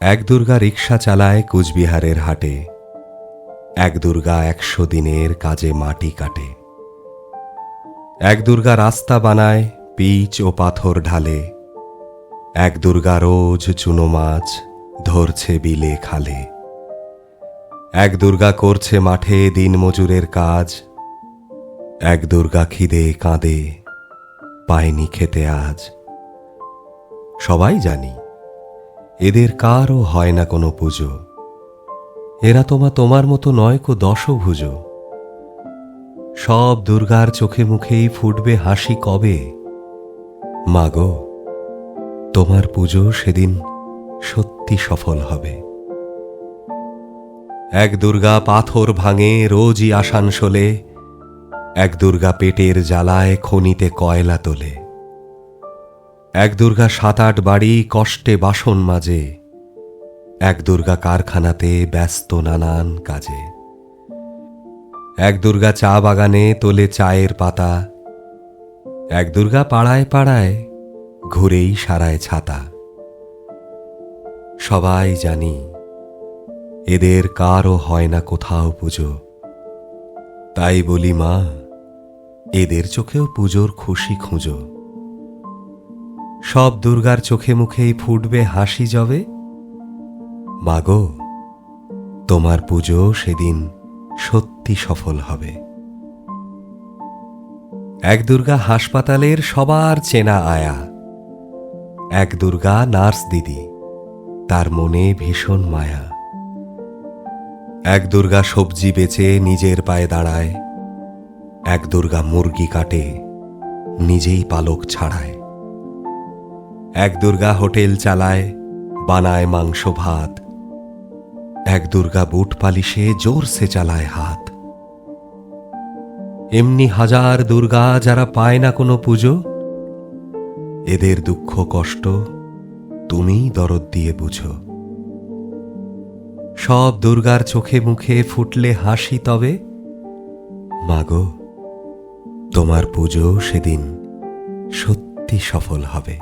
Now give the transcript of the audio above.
এক দুর্গা রিক্সা চালায় কুচবিহারের হাটে, এক দুর্গা 100 দিনের কাজে মাটি কাটে। এক দুর্গা রাস্তা বানায় পিচ ও পাথর ঢালে, এক দুর্গা রোজ চুনো মাছ ধরছে বিলে খালে। এক দুর্গা করছে মাঠে দিনমজুরের কাজ, এক দুর্গা খিদে কাঁদে পায়নি খেতে আজ। সবাই জানি এদের কারও হয় না কোনো পুজো, এরা তোমার মতো নয় কো দশভুজ। সব দুর্গার চোখে মুখেই ফুটবে হাসি কবে, মাগো তোমার পুজো সেদিন সত্যি সফল হবে। এক দুর্গা পাথর ভাঙে রোজই আসানসোলে, এক দুর্গা পেটের জ্বালায় খনিতে কয়লা তোলে। এক দুর্গা 7-8 বাড়ি কষ্টে বাসন মাজে, এক দুর্গা কারখানাতে ব্যস্ত নানান কাজে। এক দুর্গা চা বাগানে তোলে চায়ের পাতা, এক দুর্গা পাড়ায় পাড়ায় ঘুরেই সারায় ছাতা। সবাই জানি এদের কারও হয় না কোথাও পুজো, তাই বলি মা এদের চোখেও পুজোর খুশি খুঁজো। সব দুর্গার চোখে মুখেই ফুটবে হাসি যবে, মাগো তোমার পুজো সেদিন সত্যি সফল হবে। এক দুর্গা হাসপাতালের সবার চেনা আয়া, এক দুর্গা নার্স দিদি তার মনে ভীষণ মায়া। এক দুর্গা সবজি বেচে নিজের পায়ে দাঁড়ায়, এক দুর্গা মুরগি কাটে নিজেই পালক ছাড়ায়। এক দুর্গা হোটেল চালায় বানায় মাংস ভাত, এক দুর্গা বুট পালিশে জোরসে চালায় হাত। এমনি হাজার দুর্গা যারা পায় না কোনো পুজো, এদের দুঃখ কষ্ট তুমিই দরদ দিয়ে বুঝো। সব দুর্গার চোখে মুখে ফুটলে হাসি তবে, মাগো তোমার পুজো সেদিন সত্যি সফল হবে।